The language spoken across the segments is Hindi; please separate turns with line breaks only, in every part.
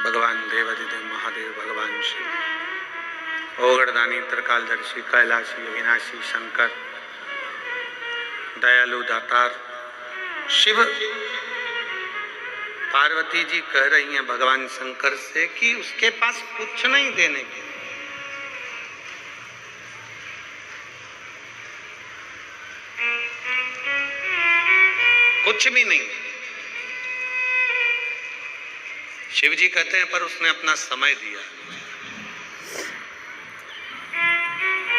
भगवान देवाधिदेव महादेव भगवान शिव ओगड़दानी त्रिकालदर्शी कैलाशी अविनाशी शंकर दयालु दातार शिव। पार्वती जी कह रही हैं भगवान शंकर से कि उसके पास कुछ नहीं देने के, कुछ भी नहीं। शिव जी कहते हैं पर उसने अपना समय दिया,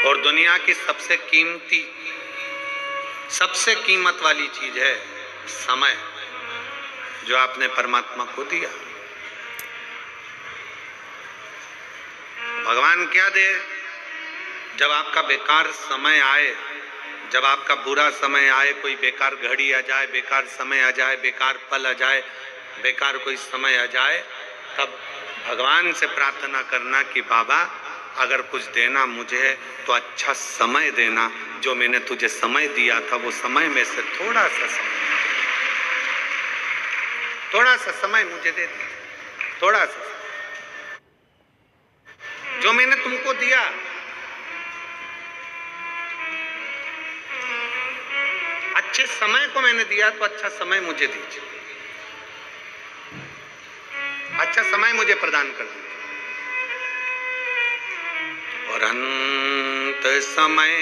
और दुनिया की सबसे कीमती सबसे कीमत वाली चीज है समय, जो आपने परमात्मा को दिया। भगवान क्या दे? जब आपका बेकार समय आए, जब आपका बुरा समय आए, कोई बेकार घड़ी आ जाए, बेकार समय आ जाए, बेकार पल आ जाए, बेकार कोई समय आ जाए, तब भगवान से प्रार्थना करना कि बाबा अगर कुछ देना मुझे है तो अच्छा समय देना। जो मैंने तुझे समय दिया था वो समय में से थोड़ा सा समय मुझे दे दे, थोड़ा सा जो मैंने तुमको दिया। अच्छे समय को मैंने दिया तो अच्छा समय मुझे दीजिए, अच्छा समय मुझे प्रदान कर दीजिए। और अंत समय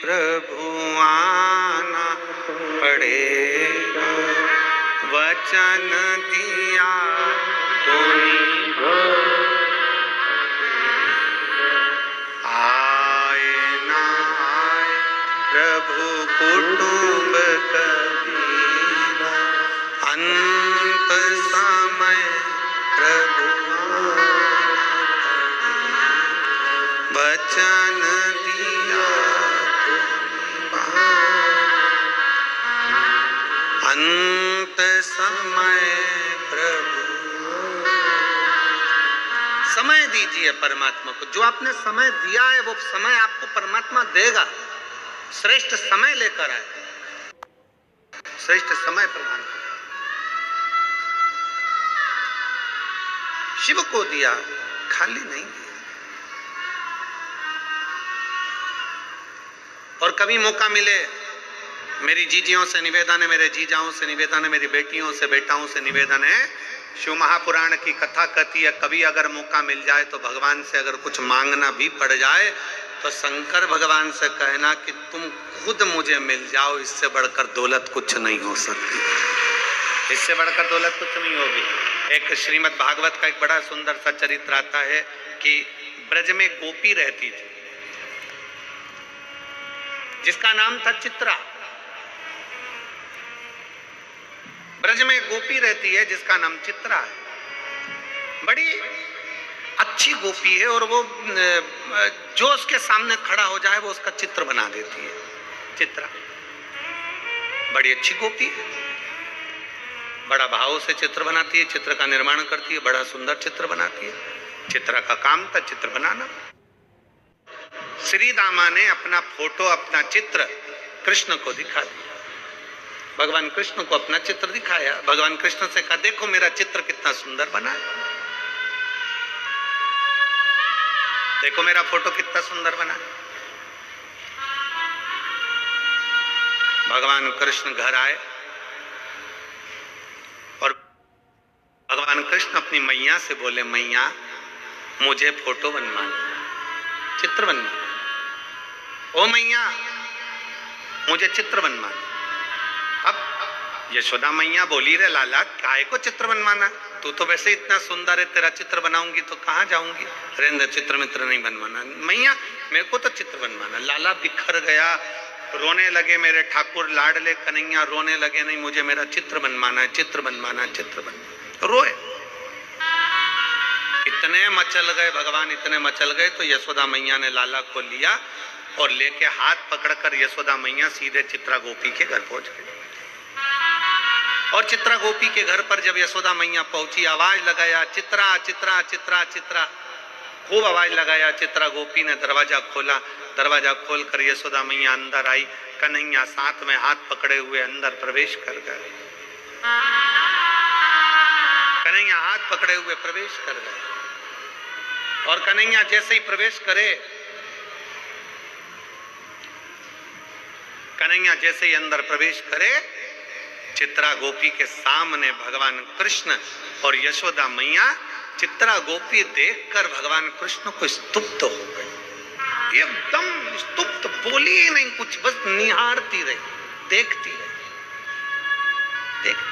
प्रभु आना पड़ेगा, वचन दिया तो आए ना आए प्रभु कुटुंब कबीरा। अंत समय प्रभु वचन दिया अंत समय प्रभु। समय दीजिए परमात्मा को, जो आपने समय दिया है वो समय आपको परमात्मा देगा। श्रेष्ठ समय लेकर आए, श्रेष्ठ समय प्रदान कर। शिव को दिया, खाली नहीं दिया। और कभी मौका मिले, मेरी जीजियों से निवेदन है, मेरे जीजाओं से निवेदन है, मेरी बेटियों से बेटाओं से निवेदन है, शिव महापुराण की कथा कहती है कभी अगर मौका मिल जाए तो भगवान से अगर कुछ मांगना भी पड़ जाए तो शंकर भगवान से कहना कि तुम खुद मुझे मिल जाओ, इससे बढ़कर दौलत कुछ नहीं हो सकती, इससे बढ़कर दौलत कुछ नहीं होगी। एक श्रीमद् भागवत का एक बड़ा सुंदर सा चरित्र आता है कि ब्रज में गोपी रहती थी जिसका नाम था चित्रा। ब्रज में गोपी रहती है जिसका नाम चित्रा है। बड़ी अच्छी गोपी है और वो जो उसके सामने खड़ा हो जाए वो उसका चित्र बना देती है। चित्रा बड़ी अच्छी गोपी है, बड़ा भाव से चित्र बनाती है, चित्र का निर्माण करती है, बड़ा सुंदर चित्र बनाती है। चित्रा का काम था चित्र बनाना। श्री दामा ने अपना फोटो, अपना चित्र कृष्ण को दिखा दिया। भगवान कृष्ण को अपना चित्र दिखाया। भगवान कृष्ण से कहा देखो मेरा चित्र कितना सुंदर बना है, देखो मेरा फोटो कितना सुंदर बना है। भगवान कृष्ण घर आए और भगवान कृष्ण अपनी मैया से बोले मैया मुझे फोटो बनवाना, चित्र बनवाना। ओ मैया मुझे चित्र बनवाना। अब यशोदा मैया बोली रे लाला काहे को चित्र बनवाना, तू तो वैसे इतना सुंदर है, तेरा चित्र बनाऊंगी तो कहाँ जाऊंगी, रेंद्र चित्र मित्र नहीं बनवाना। मैया मेरे को तो चित्र बनवाना। लाला बिखर गया, रोने लगे, मेरे ठाकुर लाडले कन्हैया रोने लगे, नहीं मुझे मेरा चित्र बनवाना है, चित्र बनवाना है, चित्र बनवाना। रोए, इतने मचल गए भगवान, इतने मचल गए तो यशोदा मैया ने लाला को लिया और लेके हाथ पकड़कर यशोदा मैया सीधे चित्रा गोपी के घर पहुंच गई। और चित्रा गोपी के घर पर जब यशोदा मैया पहुंची, आवाज लगाया चित्रा चित्रा चित्रा चित्रा, खूब आवाज लगाया। चित्रा गोपी ने दरवाजा खोला, दरवाजा खोलकर यशोदा मैया अंदर आई। कन्हैया साथ में हाथ पकड़े हुए अंदर प्रवेश कर गए। कन्हैया हाथ पकड़े हुए प्रवेश कर गए। और कन्हैया जैसे ही प्रवेश करे, कन्हैया जैसे ही अंदर प्रवेश करे, चित्रा गोपी के सामने भगवान कृष्ण और यशोदा मैया, चित्रा गोपी देखकर भगवान कृष्ण को स्तुप्त हो गई, एकदम स्तुप्त, बोली ही नहीं कुछ, बस निहारती रही, देखती रही, देखती।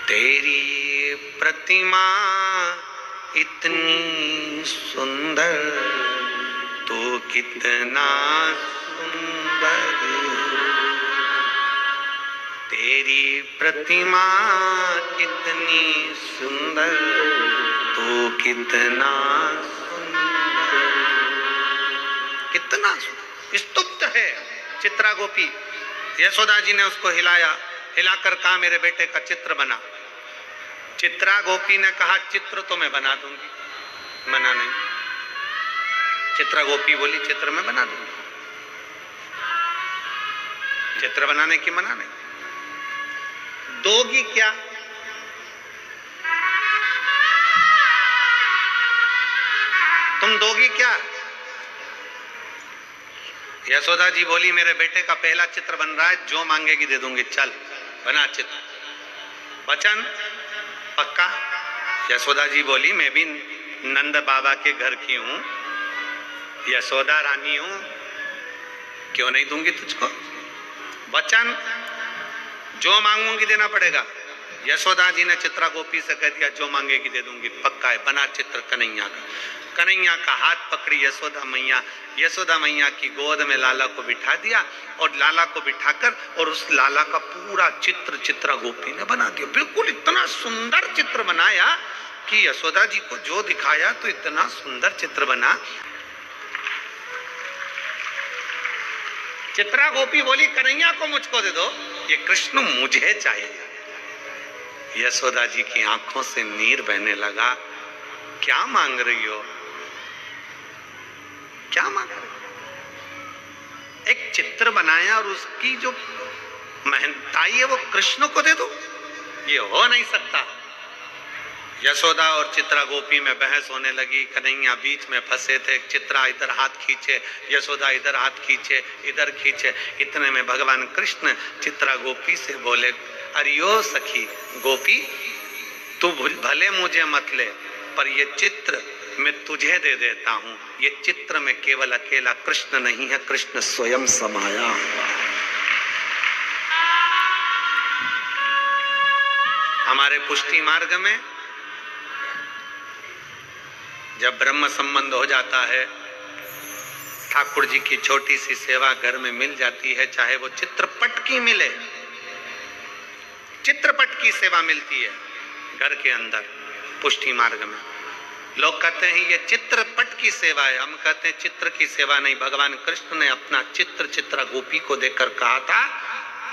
तेरी प्रतिमा इतनी सुंदर, तो कितना सुंदर, तेरी प्रतिमा कितनी सुंदर, तो कितना सुंदर, कितना सुंदर। स्तुप्त है चित्रा गोपी। यशोदा जी ने उसको हिलाया, हिलाकर कहा मेरे बेटे का चित्र बना। चित्रा गोपी ने कहा चित्र तो मैं बना दूंगी, मना नहीं। चित्रा गोपी बोली चित्र मैं बना दूंगी, चित्र बनाने की मना नहीं। दोगी क्या? तुम दोगी क्या? यशोदा जी बोली मेरे बेटे का पहला चित्र बन रहा है, जो मांगेगी दे दूंगी, चल बना चित्र। वचन पक्का? यशोदा जी बोली मैं भी नंद बाबा के घर की हूं, यशोदा रानी हूं, क्यों नहीं दूंगी तुझको। वचन जो मांगूंगी देना पड़ेगा। यशोदा जी ने चित्रा गोपी से कह दिया जो मांगेगी दे दूंगी, पक्का है, बना चित्र कन्हैया का। कन्हैया का हाथ पकड़ी यशोदा मैया, यशोदा मैया की गोद में लाला को बिठा दिया और लाला को बिठाकर और उस लाला का पूरा चित्र चित्रा गोपी ने बना दिया। बिल्कुल इतना सुंदर चित्र बनाया कि यशोदा जी को जो दिखाया तो इतना सुंदर चित्र बना। चित्रा गोपी बोली कन्हैया को मुझको दे दो, ये कृष्ण मुझे चाहिए। यशोदा जी की आंखों से नीर बहने लगा, क्या मांग रही हो, क्या मांग रही हो? एक चित्र बनाया और उसकी जो महंताई है वो कृष्ण को दे दो, ये हो नहीं सकता। यशोदा और चित्रा गोपी में बहस होने लगी। कन्हैया बीच में फंसे थे, चित्रा इधर हाथ खींचे, यशोदा इधर हाथ खींचे, इधर खींचे। इतने में भगवान कृष्ण चित्रा गोपी से बोले अरियो सखी गोपी, तू भले मुझे मत ले, पर ये चित्र मैं तुझे दे देता हूं। ये चित्र में केवल अकेला कृष्ण नहीं है, कृष्ण स्वयं समाया हुआ। हमारे पुष्टि मार्ग में जब ब्रह्म संबंध हो जाता है, ठाकुर जी की छोटी सी सेवा घर में मिल जाती है, चाहे वो चित्रपट की मिले, चित्रपट की सेवा मिलती है घर के अंदर पुष्टि मार्ग में। लोग कहते हैं ये चित्रपट की सेवा है, हम कहते हैं चित्र की सेवा नहीं। भगवान कृष्ण ने अपना चित्र चित्रा गोपी को देखकर कहा था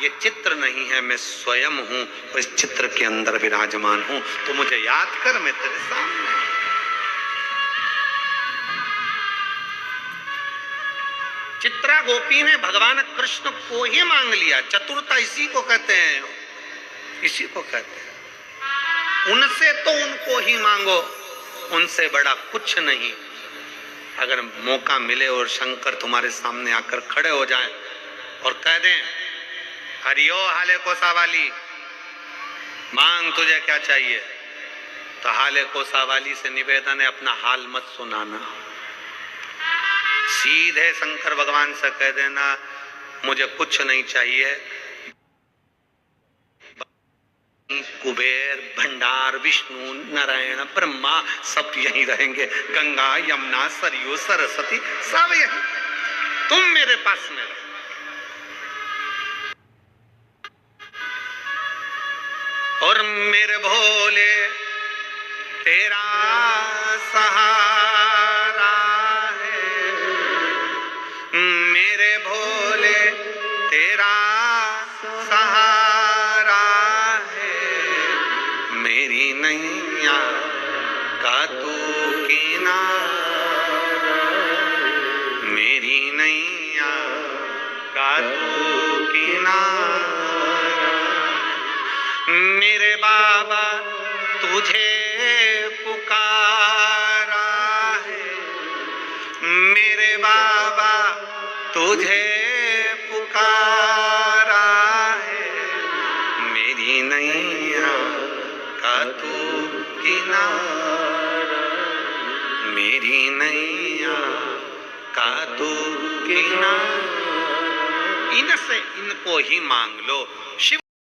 ये चित्र नहीं है, मैं स्वयं हूं, इस चित्र के अंदर विराजमान हूं, तो मुझे याद कर, मैं तेरे सामने। चित्रा गोपी ने भगवान कृष्ण को ही मांग लिया। चतुरता इसी को कहते हैं, इसी को कहते हैं। उनसे तो उनको ही मांगो, उनसे बड़ा कुछ नहीं। अगर मौका मिले और शंकर तुम्हारे सामने आकर खड़े हो जाएं और कह दें हरियो हाले कोसावाली, मांग तुझे क्या चाहिए, तो हाले कोसावाली से निवेदन है अपना हाल मत सुनाना, सीधे शंकर भगवान से कह देना मुझे कुछ नहीं चाहिए। कुबेर, भंडार, विष्णु, नारायण, ब्रह्मा सब यहीं रहेंगे, गंगा, यमुना, सरयू, सरस्वती सब यहीं, तुम मेरे पास में रहो। और मेरे भोले तेरा सहारा है, मेरे भोले तेरा सहारा है, मेरी नैया का तू किनारा, मेरी नैया का तू किनारा। मेरे बाबा तुझे पुकारा है, मेरे बाबा तुझे पुकारा है, मेरी नैया का तू किनारा, मेरी नैया का तू किनारा। इनसे इनको ही मांग लो। शिव